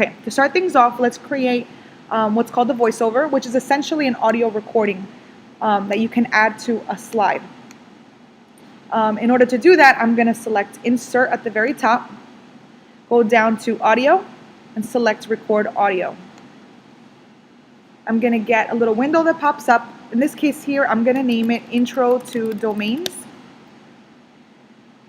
Okay, to start things off, let's create what's called the voiceover, which is essentially an audio recording that you can add to a slide. In order to do that, I'm going to select Insert at the very top, go down to Audio, and select Record Audio. I'm going to get a little window that pops up. In this case here, I'm going to name it Intro to Domains.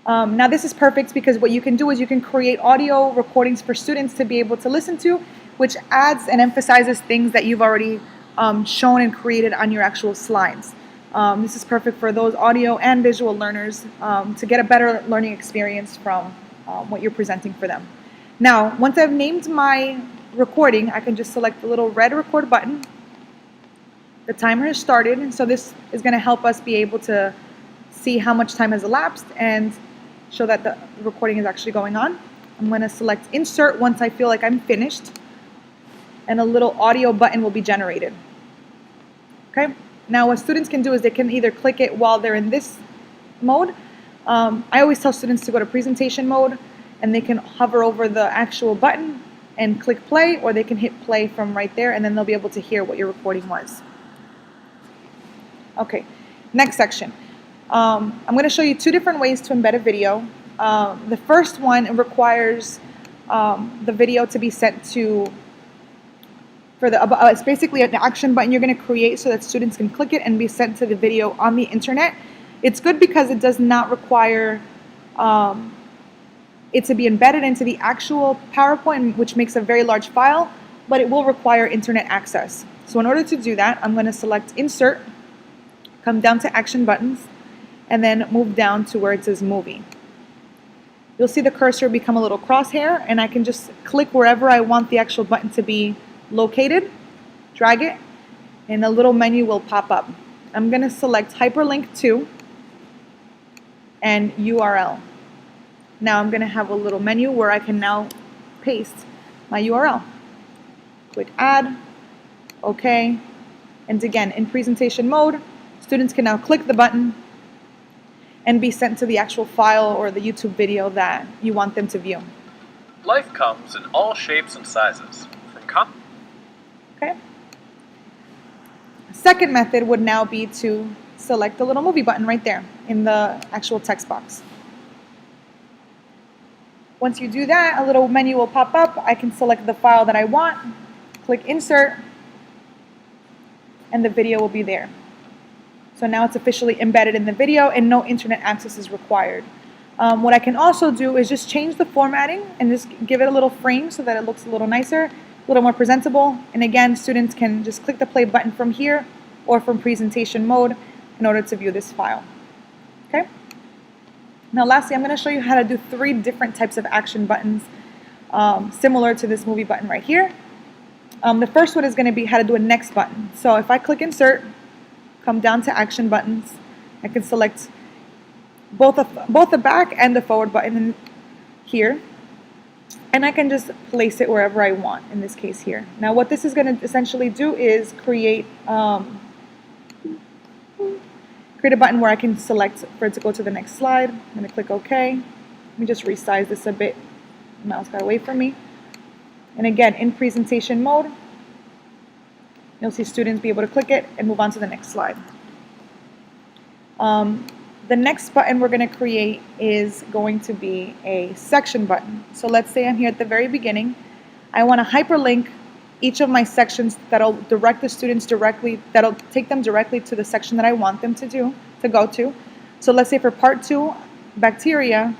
Now this is perfect because what you can do is you can create audio recordings for students to be able to listen to, which adds and emphasizes things that you've already shown and created on your actual slides. This is perfect for those audio and visual learners to get a better learning experience from what you're presenting for them. Now, once I've named my recording, I can just select the little red record button. The timer has started, and so this is going to help us be able to see how much time has elapsed and show that the recording is actually going on. I'm going to select Insert once I feel like I'm finished, and a little audio button will be generated. Okay. Now what students can do is they can either click it while they're in this mode. I always tell students to go to presentation mode, and they can hover over the actual button and click play, or they can hit play from right there, and then they'll be able to hear what your recording was. Okay, next section. I'm going to show you two different ways to embed a video. The first one requires the video to be sent to, it's basically an action button you're going to create so that students can click it and be sent to the video on the internet. It's good because it does not require it to be embedded into the actual PowerPoint, which makes a very large file, but it will require internet access. So in order to do that, I'm going to select Insert, come down to Action Buttons, and then move down to where it says Movie. You'll see the cursor become a little crosshair, and I can just click wherever I want the actual button to be located, drag it, and a little menu will pop up. I'm going to select Hyperlink to and URL. Now I'm going to have a little menu where I can now paste my URL. Click Add, OK, and again, in presentation mode, students can now click the button and be sent to the actual file or the YouTube video that you want them to view. Life comes in all shapes and sizes. Okay. Second method would now be to select the little movie button right there in the actual text box. Once you do that, a little menu will pop up. I can select the file that I want, click Insert, and the video will be there. So now it's officially embedded in the video and no internet access is required. What I can also do is just change the formatting and just give it a little frame so that it looks a little nicer, a little more presentable. And again, students can just click the play button from here or from presentation mode in order to view this file. Okay. Now lastly, I'm going to show you how to do 3 different types of action buttons similar to this movie button right here. The first one is going to be how to do a next button. So if I click Insert, come down to Action Buttons, I can select both the back and the forward button here, and I can just place it wherever I want, in this case here. Now what this is going to essentially do is create a button where I can select for it to go to the next slide. I'm going to click OK. Let me just resize this a bit. The mouse got away from me. And again, in presentation mode, you'll see students be able to click it and move on to the next slide. The next button we're going to create is going to be a section button. So let's say I'm here at the very beginning. I want to hyperlink each of my sections that'll direct the students directly, that'll take them directly to the section that I want them to go to. So let's say for part 2, bacteria,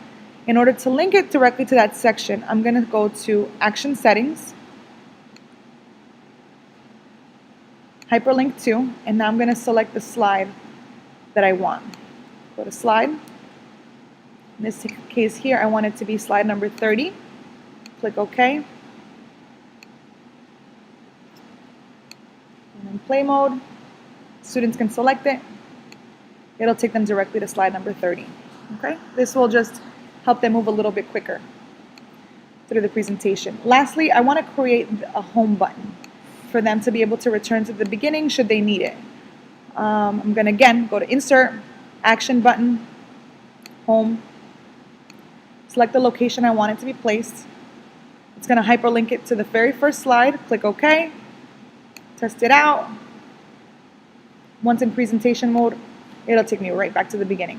in order to link it directly to that section, I'm going to go to Action Settings, Hyperlink to, and now I'm going to select the slide that I want. Go to Slide. In this case here, I want it to be slide number 30. Click OK. And in play mode, students can select it. It'll take them directly to slide number 30. Okay? This will just help them move a little bit quicker through the presentation. Lastly, I want to create a home button for them to be able to return to the beginning should they need it. I'm going to again go to Insert, Action Button, Home, select the location I want it to be placed. It's going to hyperlink it to the very first slide. Click OK. Test it out. Once in presentation mode, it'll take me right back to the beginning.